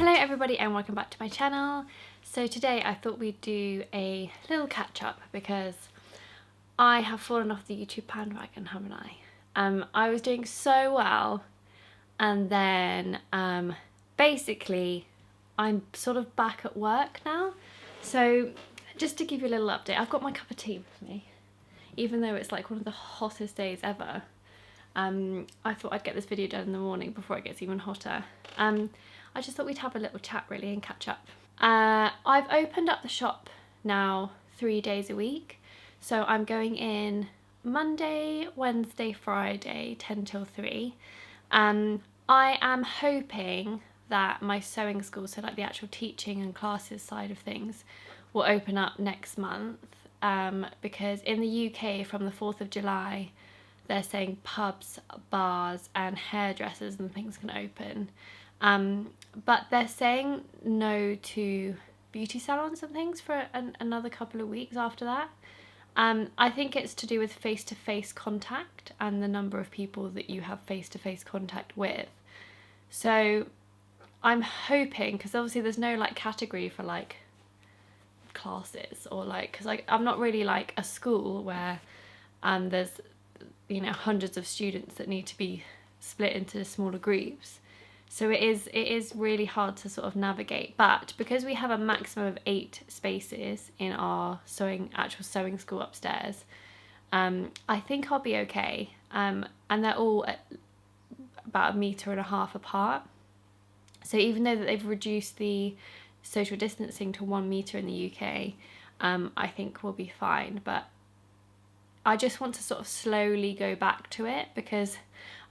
Hello everybody and welcome back to my channel. So today I thought we'd do a little catch up because I have fallen off the YouTube bandwagon, haven't I? I was doing so well and then basically I'm sort of back at work now. So just to give you a little update, I've got my cup of tea with me, even though it's like one of the hottest days ever. I thought I'd get this video done in the morning before it gets even hotter. I just thought we'd have a little chat really and catch up. I've opened up the shop now 3 days a week. So I'm going in Monday, Wednesday, Friday, 10 till 3. I am hoping that my sewing school, so like the actual teaching and classes side of things, will open up next month. Because in the UK from the 4th of July, they're saying pubs, bars and hairdressers and things can open. But they're saying no to beauty salons and things for another couple of weeks after that. I think it's to do with face-to-face contact and the number of people that you have face-to-face contact with. So I'm hoping, because obviously there's no like category for like classes or like, because like I'm not really like a school where there's, you know, hundreds of students that need to be split into smaller groups. So it is really hard to sort of navigate, but because we have a maximum of 8 spaces in our actual sewing school upstairs, I think I'll be okay. And they're all at about 1.5 meters apart. So even though that they've reduced the social distancing to 1 meter in the UK, I think we'll be fine. But I just want to sort of slowly go back to it, because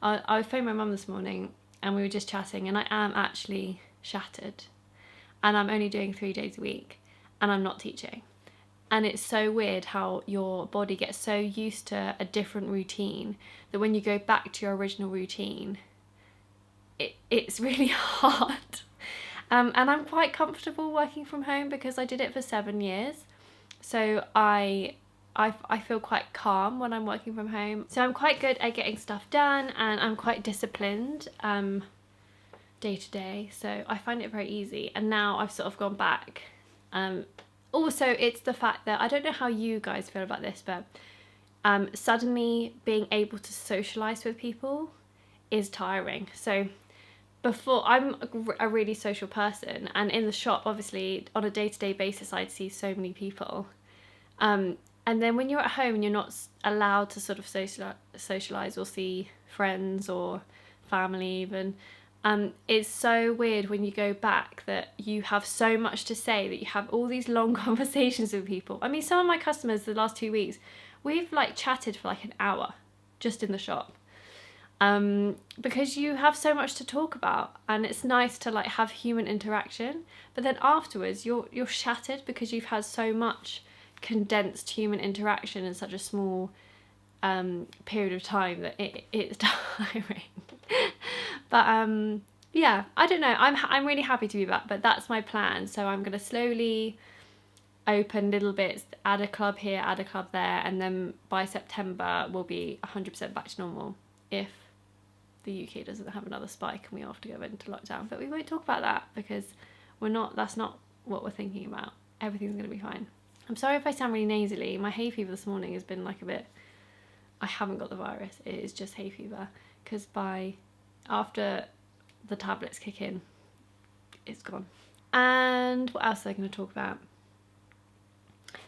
I phoned my mum this morning and we were just chatting, and I am actually shattered, and I'm only doing 3 days a week and I'm not teaching. And it's so weird how your body gets so used to a different routine that when you go back to your original routine, it's really hard. And I'm quite comfortable working from home because I did it for 7 years. So I feel quite calm when I'm working from home. So I'm quite good at getting stuff done, and I'm quite disciplined day to day. So I find it very easy. And now I've sort of gone back. Also, it's the fact that, I don't know how you guys feel about this, but suddenly being able to socialise with people is tiring. So before, I'm a really social person, and in the shop, obviously, on a day-to-day basis, I'd see so many people. And then when you're at home and you're not allowed to sort of socialise or see friends or family even, it's so weird when you go back that you have so much to say, that you have all these long conversations with people. I mean, some of my customers the last 2 weeks, we've like chatted for like an hour just in the shop. Because you have so much to talk about, and it's nice to like have human interaction, but then afterwards you're shattered because you've had so much condensed human interaction in such a small period of time that it's tiring. But yeah, I don't know, I'm really happy to be back, but that's my plan. So I'm gonna slowly open little bits, add a club here, add a club there, and then by September we'll be 100% back to normal if the UK doesn't have another spike and we all have to go into lockdown. But we won't talk about that because that's not what we're thinking about. Everything's gonna be fine. I'm sorry if I sound really nasally. My hay fever this morning has been like a bit, I haven't got the virus, it is just hay fever, because after the tablets kick in, it's gone. And what else are I going to talk about?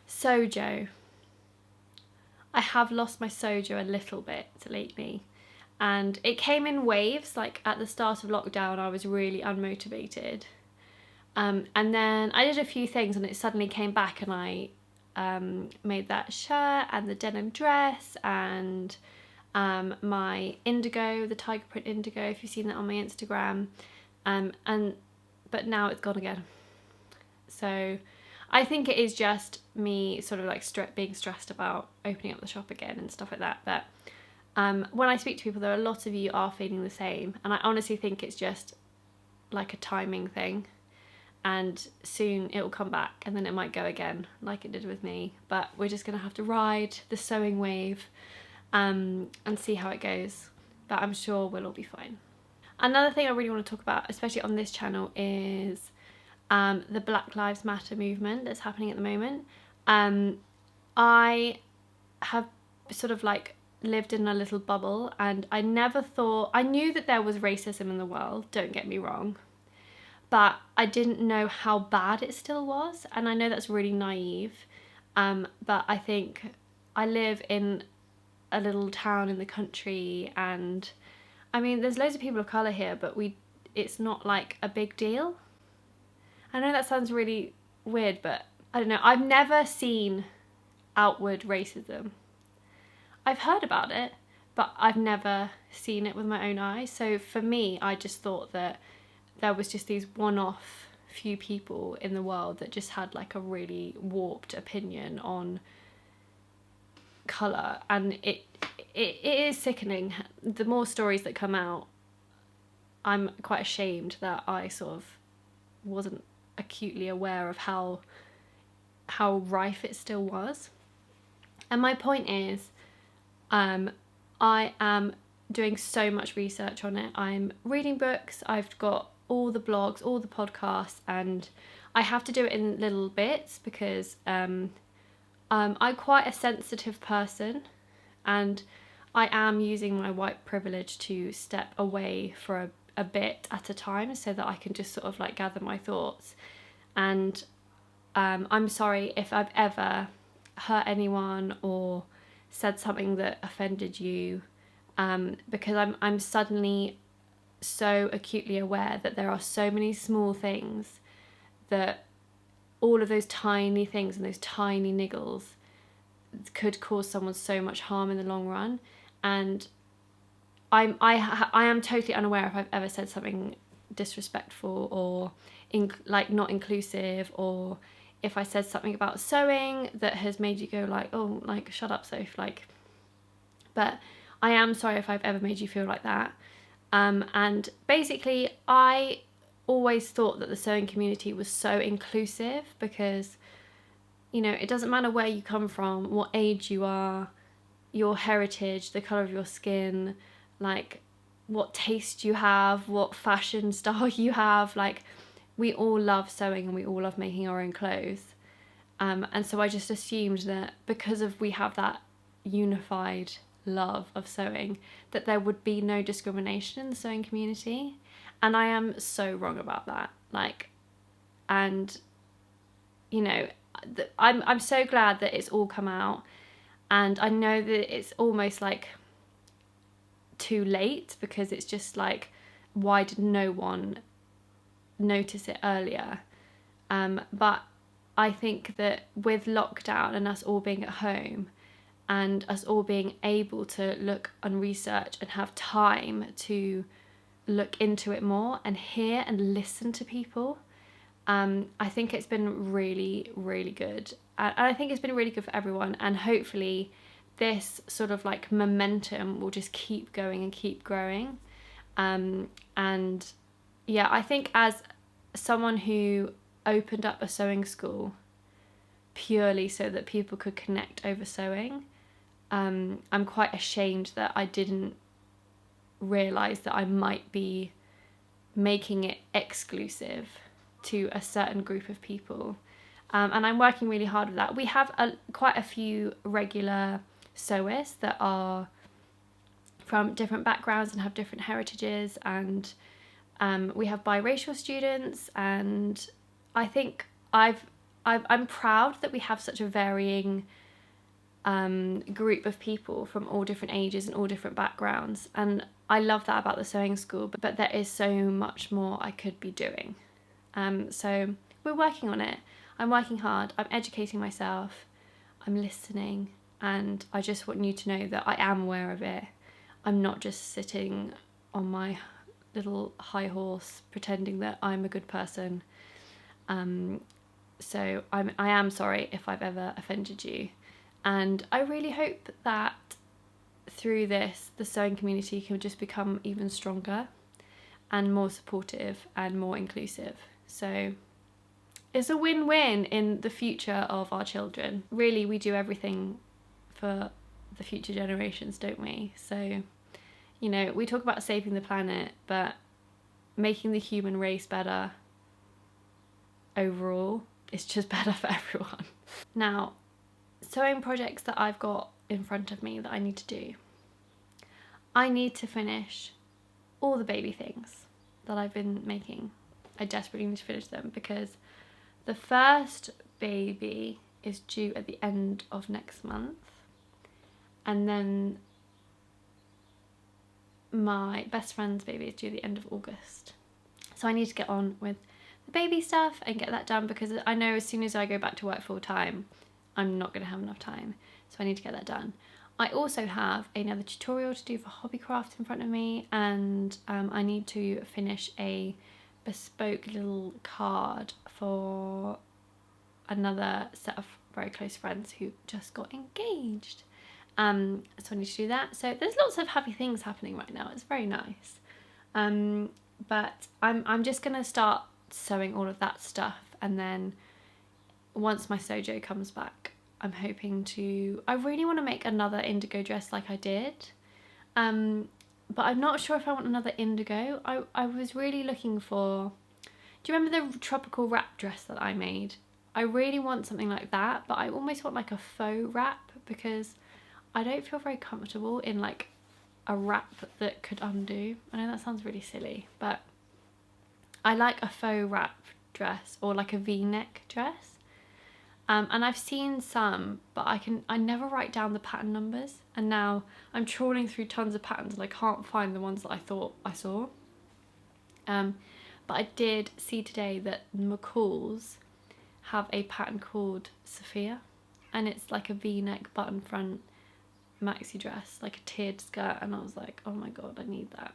Sojo. I have lost my sojo a little bit lately, and it came in waves. Like at the start of lockdown, I was really unmotivated. And then I did a few things and it suddenly came back, and I made that shirt and the denim dress and my indigo, the tiger print indigo, if you've seen that on my Instagram. But now it's gone again. So I think it is just me sort of like being stressed about opening up the shop again and stuff like that. But when I speak to people, there are a lot of you are feeling the same, and I honestly think it's just like a timing thing. And soon it will come back, and then it might go again like it did with me. But we're just gonna have to ride the sewing wave and see how it goes. But I'm sure we'll all be fine. Another thing I really want to talk about, especially on this channel, is the Black Lives Matter movement that's happening at the moment. I have sort of like lived in a little bubble, and I never thought, I knew that there was racism in the world, don't get me wrong, but I didn't know how bad it still was, and I know that's really naive, but I think I live in a little town in the country, and I mean there's loads of people of colour here, but it's not like a big deal. I know that sounds really weird, but I don't know, I've never seen outward racism. I've heard about it, but I've never seen it with my own eyes. So for me, I just thought that there was just these one-off few people in the world that just had like a really warped opinion on colour, and it is sickening. The more stories that come out, I'm quite ashamed that I sort of wasn't acutely aware of how rife it still was. And my point is, I am doing so much research on it. I'm reading books, I've got all the blogs, all the podcasts, and I have to do it in little bits because I'm quite a sensitive person, and I am using my white privilege to step away for a bit at a time so that I can just sort of like gather my thoughts. And I'm sorry if I've ever hurt anyone or said something that offended you, because I'm suddenly so acutely aware that there are so many small things, that all of those tiny things and those tiny niggles could cause someone so much harm in the long run. And I am totally unaware if I've ever said something disrespectful or like not inclusive, or if I said something about sewing that has made you go like, oh, like shut up, Soph, like. But I am sorry if I've ever made you feel like that. And basically I always thought that the sewing community was so inclusive because, you know, it doesn't matter where you come from, what age you are, your heritage, the colour of your skin, like what taste you have, what fashion style you have, like we all love sewing and we all love making our own clothes. And so I just assumed that because we have that unified love of sewing, that there would be no discrimination in the sewing community. And I am so wrong about that. Like, and you know, I'm so glad that it's all come out, and I know that it's almost like too late because it's just like, why did no one notice it earlier? But I think that with lockdown and us all being at home and us all being able to look and research and have time to look into it more and hear and listen to people, I think it's been really, really good. And I think it's been really good for everyone, and hopefully this sort of like momentum will just keep going and keep growing. And yeah, I think as someone who opened up a sewing school purely so that people could connect over sewing, I'm quite ashamed that I didn't realise that I might be making it exclusive to a certain group of people. And I'm working really hard with that. We have quite a few regular sewists that are from different backgrounds and have different heritages, and we have biracial students, and I think I'm proud that we have such a varying group of people from all different ages and all different backgrounds, and I love that about the sewing school, but there is so much more I could be doing. So we're working on it. I'm working hard, I'm educating myself, I'm listening, and I just want you to know that I am aware of it. I'm not just sitting on my little high horse pretending that I'm a good person. So I am sorry if I've ever offended you, and I really hope that through this the sewing community can just become even stronger and more supportive and more inclusive. So it's a win-win in the future of our children. Really, we do everything for the future generations, don't we? So, you know, we talk about saving the planet, but making the human race better overall. It's just better for everyone. Now, sewing projects that I've got in front of me that I need to do. I need to finish all the baby things that I've been making. I desperately need to finish them because the first baby is due at the end of next month, and then my best friend's baby is due at the end of August. So I need to get on with the baby stuff and get that done, because I know as soon as I go back to work full time, I'm not going to have enough time. So I need to get that done. I also have another tutorial to do for Hobbycraft in front of me, and I need to finish a bespoke little card for another set of very close friends who just got engaged. So I need to do that. So there's lots of happy things happening right now. It's very nice. But I'm just gonna start sewing all of that stuff, and then once my Sojo comes back, I'm hoping to, I really want to make another indigo dress like I did, but I'm not sure if I want another indigo. I was really looking for, do you remember the tropical wrap dress that I made? I really want something like that, but I almost want like a faux wrap, because I don't feel very comfortable in like a wrap that could undo. I know that sounds really silly, but I like a faux wrap dress, or like a V-neck dress. And I've seen some, but I never write down the pattern numbers, and now I'm trawling through tons of patterns and I can't find the ones that I thought I saw. But I did see today that McCall's have a pattern called Sophia, and it's like a V-neck button front maxi dress, like a tiered skirt, and I was like, oh my god, I need that.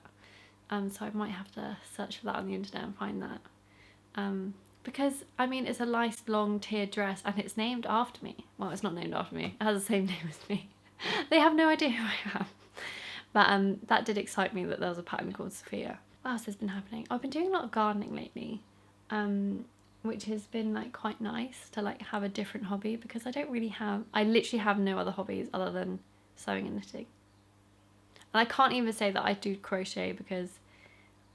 So I might have to search for that on the internet and find that. Because, I mean, it's a nice long tiered dress, and it's named after me. Well, it's not named after me. It has the same name as me. They have no idea who I am. But that did excite me that there was a pattern called Sophia. What else has been happening? I've been doing a lot of gardening lately, which has been like quite nice to like have a different hobby, because I literally have no other hobbies other than sewing and knitting. And I can't even say that I do crochet, because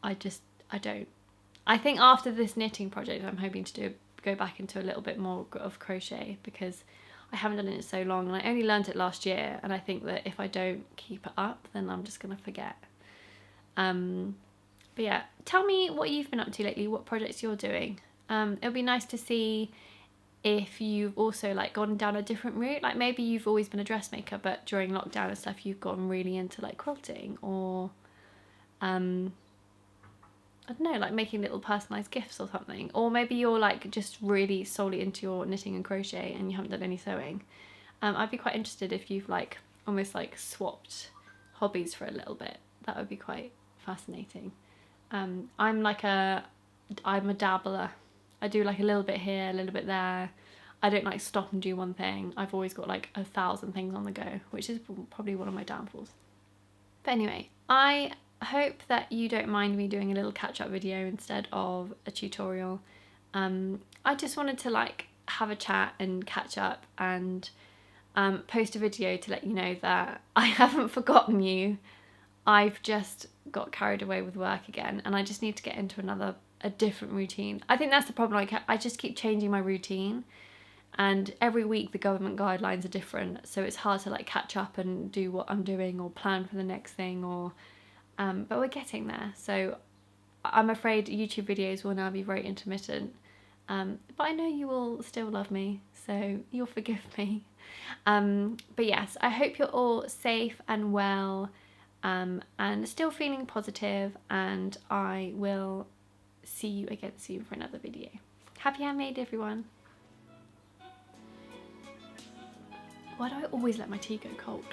I don't. I think after this knitting project, I'm hoping to go back into a little bit more of crochet, because I haven't done it in so long, and I only learned it last year, and I think that if I don't keep it up, then I'm just gonna forget. But yeah, tell me what you've been up to lately, what projects you're doing. It'll be nice to see if you've also like gone down a different route, like maybe you've always been a dressmaker, but during lockdown and stuff you've gotten really into like quilting, or I don't know, like making little personalised gifts or something. Or maybe you're like just really solely into your knitting and crochet and you haven't done any sewing. I'd be quite interested if you've like almost like swapped hobbies for a little bit. That would be quite fascinating. I'm a dabbler. I do like a little bit here, a little bit there. I don't like stop and do one thing. I've always got like 1,000 things on the go, which is probably one of my downfalls. But anyway, I hope that you don't mind me doing a little catch-up video instead of a tutorial. I just wanted to like have a chat and catch up, and post a video to let you know that I haven't forgotten you. I've just got carried away with work again, and I just need to get into a different routine. I think that's the problem. I just keep changing my routine, and every week the government guidelines are different, so it's hard to like catch up and do what I'm doing or plan for the next thing, or but we're getting there. So I'm afraid YouTube videos will now be very intermittent, but I know you will still love me, so you'll forgive me. But yes, I hope you're all safe and well, and still feeling positive, and I will see you again soon for another video. Happy handmade, everyone. Why do I always let my tea go cold?